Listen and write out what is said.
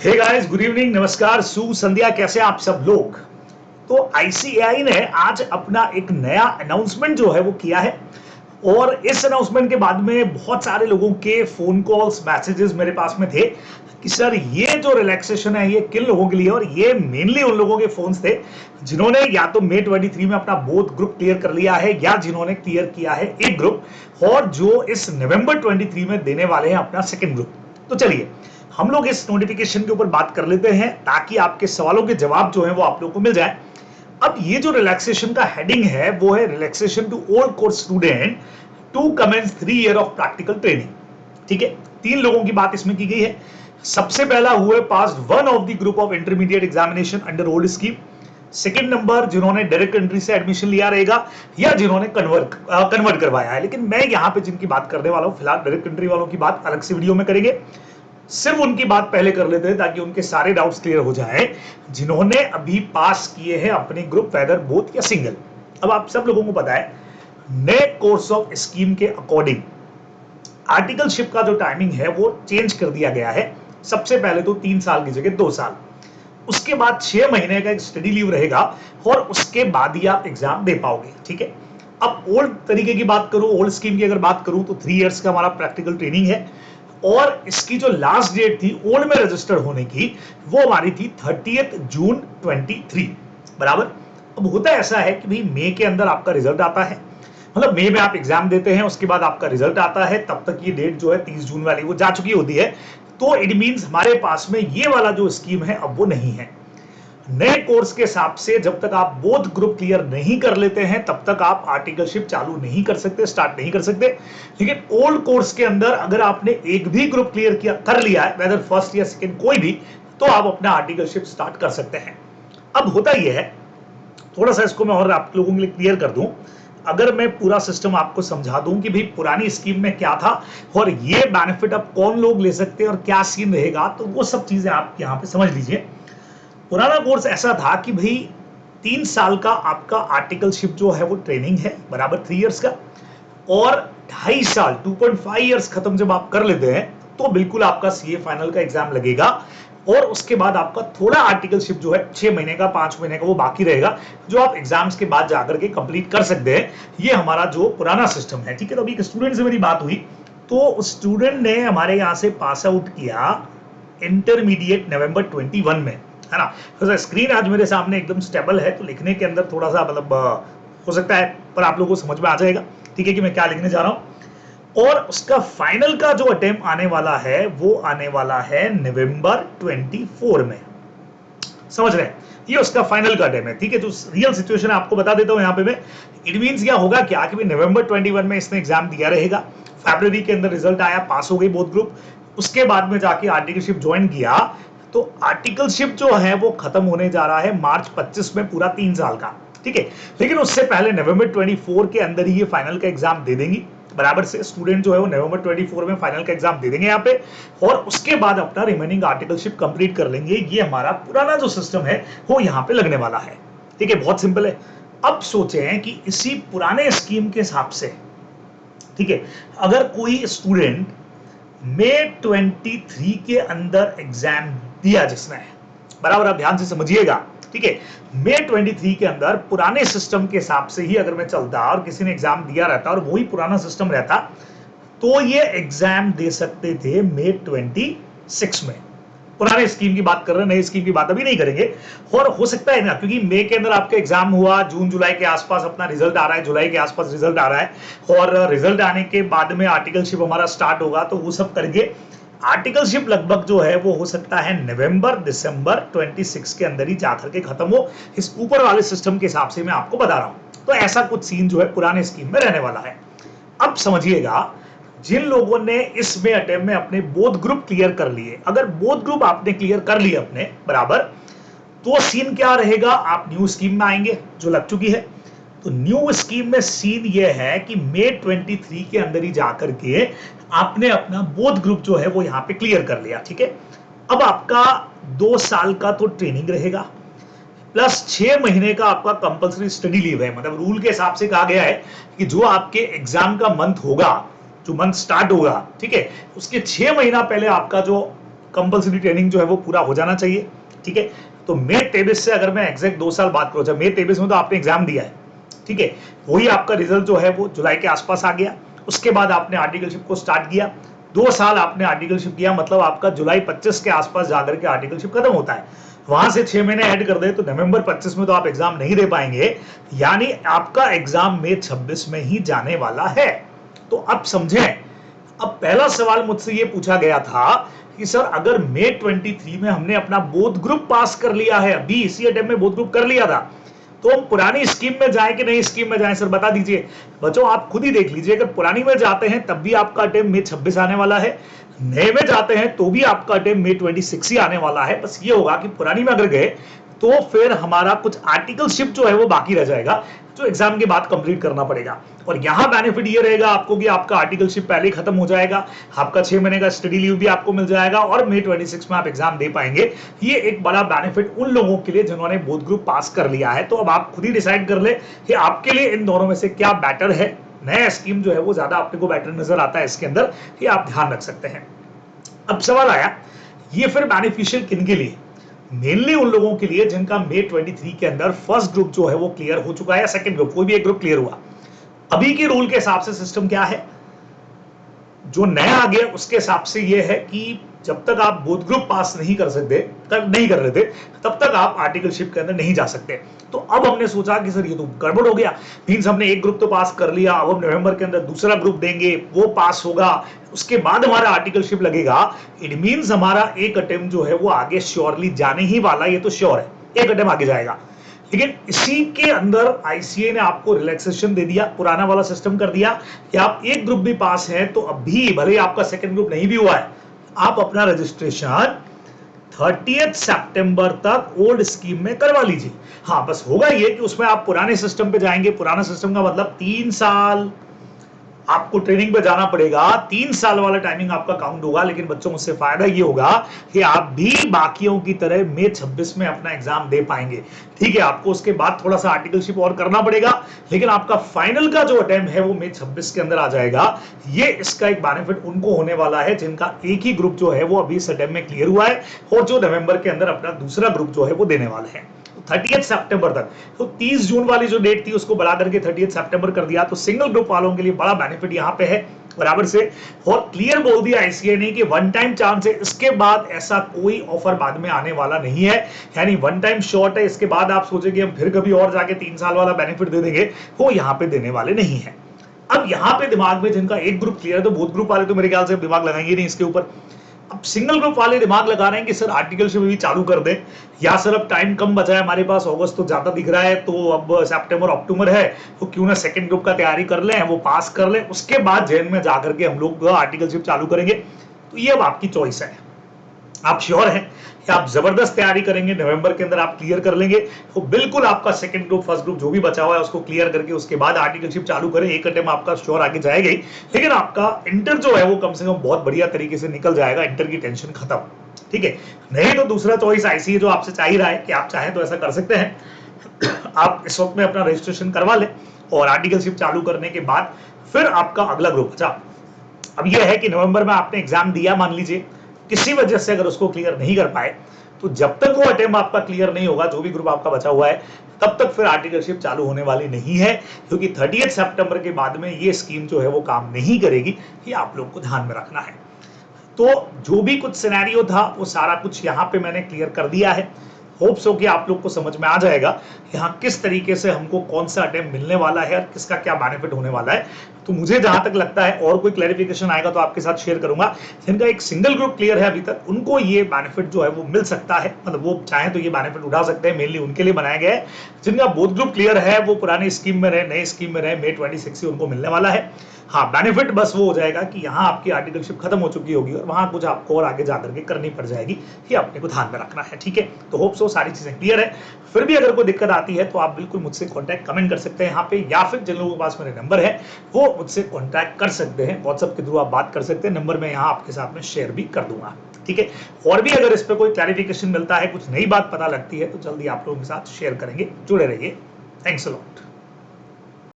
Hey guys, good evening, नमस्कार, शुभ संध्या। कैसे आप सब लोग। तो आईसीएआई ने आज अपना एक नया अनाउंसमेंट जो है वो किया है और इस अनाउंसमेंट के बाद में बहुत सारे लोगों के फोन कॉल्स मैसेजेस मेरे पास में थे कि सर ये जो रिलैक्सेशन है ये किन लोगों के लिए, और ये मेनली उन लोगों के फोन्स थे जिन्होंने या तो मई 23 में अपना बोथ ग्रुप क्लियर कर लिया है या जिन्होंने क्लियर किया है एक ग्रुप, और जो इस नवंबर 23 में देने वाले हैं अपना सेकंड ग्रुप। तो चलिए हम लोग इस नोटिफिकेशन के ऊपर बात कर लेते हैं ताकि आपके सवालों के जवाब जो है वो आप लोगों को मिल जाए। अब ये जो रिलैक्सेशन का हेडिंग है वो है relaxation to all course student to commence 3 year of practical training. ठीक है, 3 लोगों की बात इसमें की गई है। सबसे पहला हुआ pass one of the group of intermediate examination under old scheme. Second number जिन्होंने डायरेक्ट एंट्री से एडमिशन लिया रहेगा या जिन्होंने कन्वर्ट करवाया है, लेकिन मैं यहां पे जिनकी बात करने वाला हूं फिलहाल डायरेक्ट एंट्री वालों की बात अलग से वीडियो में करेंगे। सिर्फ उनकी बात पहले कर लेते हैं ताकि उनके सारे डाउट्स क्लियर हो जाएं जिन्होंने अभी पास किए हैं अपने ग्रुप, वेदर बोथ या सिंगल। अब आप सब लोगों को पता है नए कोर्स ऑफ स्कीम के अकॉर्डिंग आर्टिकलशिप का जो टाइमिंग है वो चेंज कर दिया गया है। सबसे पहले तो 3 साल की जगह 2 साल, उसके बाद 6 महीने का एक स्टडी लीव रहेगा और उसके बाद ही आप एग्जाम दे पाओगे। ठीक है, अब ओल्ड तरीके की बात करूं, ओल्ड स्कीम की अगर बात करूं तो 3 इयर्स का हमारा प्रैक्टिकल ट्रेनिंग है और इसकी जो लास्ट डेट थी ओल्ड में रजिस्टर्ड होने की वो हमारी थी 30 जून 23 बराबर। अब होता ऐसा है कि भाई मई के अंदर आपका रिजल्ट आता है, मतलब मई में आप एग्जाम देते हैं, उसके बाद आपका रिजल्ट आता है, तब तक ये डेट जो है 30 जून वाली वो जा चुकी होती है। तो इट मींस हमारे पास में ये वाला जो स्कीम है अब वो नहीं है। नए कोर्स के हिसाब से जब तक आप बोथ ग्रुप क्लियर नहीं कर लेते हैं तब तक आप आर्टिकलशिप चालू नहीं कर सकते, स्टार्ट नहीं कर सकते। लेकिन ओल्ड कोर्स के अंदर अगर आपने एक भी ग्रुप क्लियर किया कर लिया है, वेदर फर्स्ट या सेकंड कोई भी, तो आप अपना आर्टिकलशिप स्टार्ट कर सकते हैं। अब होता यह है, थोड़ा सा इसको मैं और आप लोगों के लिए क्लियर कर दूं। अगर मैं पूरा सिस्टम आपको समझा दूं कि भाई पुरानी स्कीम में क्या था और ये बेनिफिट अब कौन लोग ले सकते हैं और क्या सीन रहेगा, तो वो सब चीजें आप यहां पे समझ लीजिए। पुराना कोर्स ऐसा था कि भाई 3 साल का आपका आर्टिकलशिप जो है वो ट्रेनिंग है बराबर 3 इयर्स का, और 2.5 साल 2.5 इयर्स खत्म जब आप कर लेते हैं तो बिल्कुल आपका सीए फाइनल का एग्जाम लगेगा और उसके बाद आपका थोड़ा आर्टिकलशिप जो है 6 महीने का 5 महीने का वो बाकी रहेगा जो आप एग्जाम्स के बाद जाकर के कंप्लीट कर सकते हैं। ये हमारा जो पुराना सिस्टम है। ठीक है, तो अभी एक स्टूडेंट से मेरी बात हुई तो स्टूडेंट ने हमारे यहाँ से पास आउट किया इंटरमीडिएट नवंबर 21 में, है ना। तो स्क्रीन आज मेरे सामने एकदम स्टेबल है तो लिखने के अंदर थोड़ा सा मतलब हो सकता है पर आप लोगों को समझ में आ जाएगा, ठीक है, कि मैं क्या लिखने जा रहा हूं। और उसका फाइनल का जो अटेम्प्ट आने वाला है वो आने वाला है नवंबर 24 में, समझ रहे हैं, ये उसका फाइनल का अटेम्प्ट है। ठीक है, जो रियल सिचुएशन आपको बता देता हूं यहाँ पे मैं। इट मींस क्या होगा क्या कि नवंबर 21 में इसने एग्जाम दिया रहेगा, फरवरी के अंदर रिजल्ट आया, पास हो गई बोथ ग्रुप, उसके बाद में जाके आर्टिकलशिप ज्वाइन किया, तो आर्टिकलशिप जो है वो खत्म होने जा रहा है मार्च 25 में, पूरा 3 साल का। ठीक है, लेकिन उससे पहले नवंबर 24 के अंदर ही ये फाइनल का एग्जाम दे देंगी बराबर से। स्टूडेंट जो है वो नवंबर 24 में फाइनल का एग्जाम दे देंगे यहाँ पे और उसके बाद अपना रिमेनिंग आर्टिकलशिप कंप्लीट कर लेंगे। ये हमारा पुराना जो सिस्टम है वो यहाँ पे लगने वाला है। ठीक है, बहुत सिंपल है। अब सोचें कि इसी पुराने स्कीम के हिसाब से, ठीक है, अगर कोई स्टूडेंट मई 23 के अंदर एग्जाम दिया जिसने, बराबर, आप ध्यान से समझिएगा। ठीक है, मई 23 के अंदर पुराने सिस्टम के हिसाब से ही अगर मैं चलता और किसी ने एग्जाम दिया रहता और वही पुराना सिस्टम रहता तो ये एग्जाम दे सकते थे मई 26 में। पुराने स्कीम की बात कर रहे हैं, नई स्कीम की बात अभी नहीं करेंगे। और हो सकता है ना, क्योंकि मई के अंदर आपका एग्जाम हुआ, जून जुलाई के आसपास अपना रिजल्ट आ रहा है, जुलाई के आसपास रिजल्ट आ रहा है और रिजल्ट आने के बाद में आर्टिकलशिप हमारा स्टार्ट होगा, तो वो सब करके आर्टिकलशिप लगभग जो है वो हो सकता है नवंबर दिसंबर 26 के अंदर ही जाकर के खत्म हो। इस ऊपर वाले सिस्टम के हिसाब से मैं आपको बता रहा हूं। तो ऐसा कुछ सीन जो है पुराने स्कीम में रहने वाला है। अब समझिएगा, जिन लोगों ने इसमें अटेम्प्ट में अपने बोथ ग्रुप क्लियर कर लिए, अगर बोथ ग्रुप आपने क्लियर कर लिए अपने बराबर, तो सीन क्या रहेगा, आप न्यू स्कीम में आएंगे जो लग चुकी है। तो न्यू स्कीम में सीन ये है कि मई 23 के अंदर ही जाकर के आपने अपना बोथ ग्रुप जो है वो यहां पे क्लियर कर लिया। ठीक है, अब आपका 2 साल का तो ट्रेनिंग रहेगा प्लस 6 महीने का आपका कंपल्सरी स्टडी लीव है। मतलब रूल के हिसाब से कहा गया है कि जो आपके एग्जाम का मंथ होगा, जो मंथ स्टार्ट होगा, ठीक है, उसके 6 महीना पहले आपका जो कंपल्सरी ट्रेनिंग जो है वो पूरा हो जाना चाहिए, ठीक है। तो मई 23 से अगर मैं एग्जैक्ट 2 साल बात करूं, मई 23 में तो आपने एग्जाम दिया है, ठीक है, वही आपका रिजल्ट जो है वो जुलाई के आसपास आ गया। उसके बाद आपने आर्टिकलशिप को स्टार्ट किया, 2 साल आपने आर्टिकलशिप किया, मतलब आपका जुलाई 25 के आसपास जाकर के आर्टिकलशिप खत्म होता है। वहां से 6 महीने ऐड कर दे तो नवंबर 25 में तो आप एग्जाम नहीं दे पाएंगे, यानी आपका एग्जाम मई 26 में ही जाने वाला है। तो अब समझें, अब पहला सवाल मुझसे ये पूछा गया था कि सर अगर मई 23 में हमने अपना बोथ ग्रुप पास कर लिया है, अभी इसी अटेम्प्ट में बोथ ग्रुप कर लिया था, तो हम पुरानी स्कीम में जाएं कि नई स्कीम में जाएं? सर बता दीजिए। बच्चों आप खुद ही देख लीजिए, अगर पुरानी में जाते हैं तब भी आपका अटेम्प्ट मई 26 आने वाला है, नए में जाते हैं तो भी आपका अटेम्प्ट मई 26 ही आने वाला है। बस ये होगा कि पुरानी में अगर गए तो फिर हमारा कुछ आर्टिकलशिप जो है वो बाकी रह जाएगा, जो एग्जाम के बाद कंप्लीट करना पड़ेगा। और यहां बेनिफिट ये रहेगा आपको कि आपका आर्टिकलशिप पहले ही खत्म हो जाएगा, आपका 6 महीने का स्टडी लीव भी आपको मिल जाएगा और मई 26 में आप एग्जाम दे पाएंगे। ये एक बड़ा बेनिफिट उन लोगों के लिए जिन्होंने बोथ ग्रुप पास कर लिया है। तो अब आप खुद ही डिसाइड कर ले कि आपके लिए इन दोनों में से क्या बेटर है। नया स्कीम जो है वो ज्यादा आपको बेटर नजर आता है इसके अंदर, ये आप ध्यान रख सकते हैं। अब सवाल आया, ये फिर बेनिफिशियल किन के लिए? मेनली उन लोगों के लिए जिनका मई 23 के अंदर फर्स्ट ग्रुप जो है वो क्लियर हो चुका है या सेकंड ग्रुप, कोई भी एक ग्रुप क्लियर हुआ। अभी के रूल के हिसाब से सिस्टम क्या है, जो नया आ गया उसके हिसाब से ये है कि जब तक आप बोथ ग्रुप पास नहीं कर सकते, तब नहीं कर रहे थे, तब तक आप आर्टिकलशिप के अंदर नहीं जा सकते। तो अब हमने सोचा कि सर ये तो गड़बड़ हो गया, मींस हमने एक ग्रुप तो पास कर लिया, अब हम नवंबर के अंदर दूसरा ग्रुप देंगे, वो पास होगा, उसके बाद हमारा आर्टिकलशिप लगेगा। इट मींस हमारा एक अटेम्प्ट जो है वो आगे श्योरली जाने ही वाला, ये तो श्योर है, एक अटेम्प्ट आगे जाएगा। लेकिन इसी के अंदर आईसीए ने आपको रिलैक्सेशन दे दिया, पुराना वाला सिस्टम कर दिया कि आप एक ग्रुप भी पास है तो अभी भले आपका सेकंड ग्रुप नहीं भी हुआ है, आप अपना रजिस्ट्रेशन 30 सितंबर तक ओल्ड स्कीम में करवा लीजिए। हाँ बस होगा ये कि उसमें आप पुराने सिस्टम पे जाएंगे, पुराना सिस्टम का मतलब 3 साल आपको ट्रेनिंग पे जाना पड़ेगा, 3 साल वाला टाइमिंग आपका काउंट होगा। लेकिन बच्चों उससे फायदा ये होगा कि आप भी बाकियों की तरह मई 26 में अपना एग्जाम दे पाएंगे, ठीक है। आपको उसके बाद थोड़ा सा आर्टिकलशिप और करना पड़ेगा, लेकिन आपका फाइनल का जो अटेम्प्ट है वो मई 26 के अंदर आ जाएगा। ये इसका एक बेनिफिट उनको होने वाला है जिनका एक ही ग्रुप जो है वो अभी इस अटेम्प्ट में क्लियर हुआ है और जो नवंबर के अंदर अपना दूसरा ग्रुप जो है वो देने वाले हैं 30 सितंबर तक। तो 30 जून वाली जो डेट थी उसको बढ़ा करके 30 सितंबर कर दिया, तो सिंगल ग्रुप वालों के लिए बड़ा बेनिफिट यहां पे है बराबर से। और क्लियर बोल दिया आईसीए ने कि वन टाइम चांस है, इसके बाद ऐसा कोई ऑफर बाद में आने वाला नहीं है, यानी वन टाइम शॉर्ट है, इसके बाद आप सोचे कि हम फिर कभी और जाके 3 साल वाला बेनिफिट दे देंगे, वो यहां पे देने वाले नहीं है। अब यहां पे दिमाग में जिनका एक ग्रुप क्लियर है, तो बोथ ग्रुप वाले तो मेरे ख्याल से दिमाग लगाएंगे नहीं इसके ऊपर। अब सिंगल ग्रुप वाले दिमाग लगा रहे हैं कि सर आर्टिकलशिप भी चालू कर दें, या सर अब टाइम कम बचा है हमारे पास, अगस्त तो ज्यादा दिख रहा है, तो अब सितंबर अक्टूबर है, तो क्यों ना सेकंड ग्रुप का तैयारी कर लें, वो पास कर लें, उसके बाद जैन में जाकर के हम लोग आर्टिकलशिप चालू करेंगे। तो ये अब आपकी चॉइस है, आप श्योर हैं कि आप जबरदस्त तैयारी करेंगे, नवंबर के अंदर आप क्लियर कर लेंगे, तो बिल्कुल आपका सेकंड ग्रुप फर्स्ट ग्रुप जो भी बचा हुआ है उसको क्लियर करके उसके बाद आर्टिकलशिप चालू करें। एक अटेम्प्ट आपका श्योर आगे जाएगा ही, लेकिन आपका इंटर जो है वो कम से कम बहुत बढ़िया तरीके से निकल जाएगा, इंटर की टेंशन खत्म, ठीक है। नहीं तो दूसरा चॉइस आईसीए जो आपसे चाह रहा है कि आप चाहें तो ऐसा कर सकते हैं, आप इस वक्त में अपना रजिस्ट्रेशन करवा लें और आर्टिकलशिप चालू करने के बाद फिर आपका अगला ग्रुप बचा। अब यह है कि नवंबर में आपने एग्जाम दिया, मान लीजिए किसी वजह से अगर उसको क्लियर नहीं कर पाए, तो जब तक वो अटेम्प्ट आपका क्लियर नहीं होगा, जो भी ग्रुप आपका बचा हुआ है, तब तक फिर आर्टिकलशिप चालू होने वाली नहीं है, क्योंकि 30 सितंबर के बाद में ये स्कीम जो है वो काम नहीं करेगी। ये आप लोग को ध्यान में रखना है। तो जो भी कुछ सिनेरियो था वो सारा कुछ यहाँ पे मैंने क्लियर कर दिया है। होप्स हो कि आप लोग को समझ में आ जाएगा यहाँ किस तरीके से हमको कौन सा अटेम्प्ट मिलने वाला है और किसका क्या बेनिफिट होने वाला है। तो मुझे जहां तक लगता है और कोई क्लैरिफिकेशन आएगा तो आपके साथ शेयर करूंगा। जिनका एक सिंगल ग्रुप क्लियर है अभी तक, उनको ये बेनिफिट जो है वो मिल सकता है, मतलब वो चाहें तो ये बेनिफिट उठा सकते हैं, मेनली उनके लिए बनाया गया है। जिनका बोथ ग्रुप क्लियर है वो पुरानी स्कीम में रहे, नई स्कीम में रहे, मई 26 से उनको मिलने वाला है। हाँ बेनिफिट बस वो हो जाएगा कि यहाँ आपकी आर्टिकलशिप खत्म हो चुकी होगी और वहां कुछ आपको और आगे जाकर के करनी पड़ जाएगी, ये अपने को ध्यान में रखना है, ठीक है। तो होप सो सारी चीजें क्लियर है। फिर भी अगर कोई दिक्कत आती है तो आप बिल्कुल मुझसे कॉन्टैक्ट कमेंट कर सकते हैं यहाँ पे, या फिर जिन लोगों के पास मेरे नंबर है वो मुझसे कॉन्टैक्ट कर सकते हैं, व्हाट्सएप के थ्रू आप बात कर सकते हैं, नंबर मैं यहाँ आपके साथ में शेयर भी कर दूंगा, ठीक है। और भी अगर इस पर कोई क्लैरिफिकेशन मिलता है, कुछ नई बात पता लगती है, तो जल्दी आप लोगों के साथ शेयर करेंगे। जुड़े रहिए। Thanks a lot.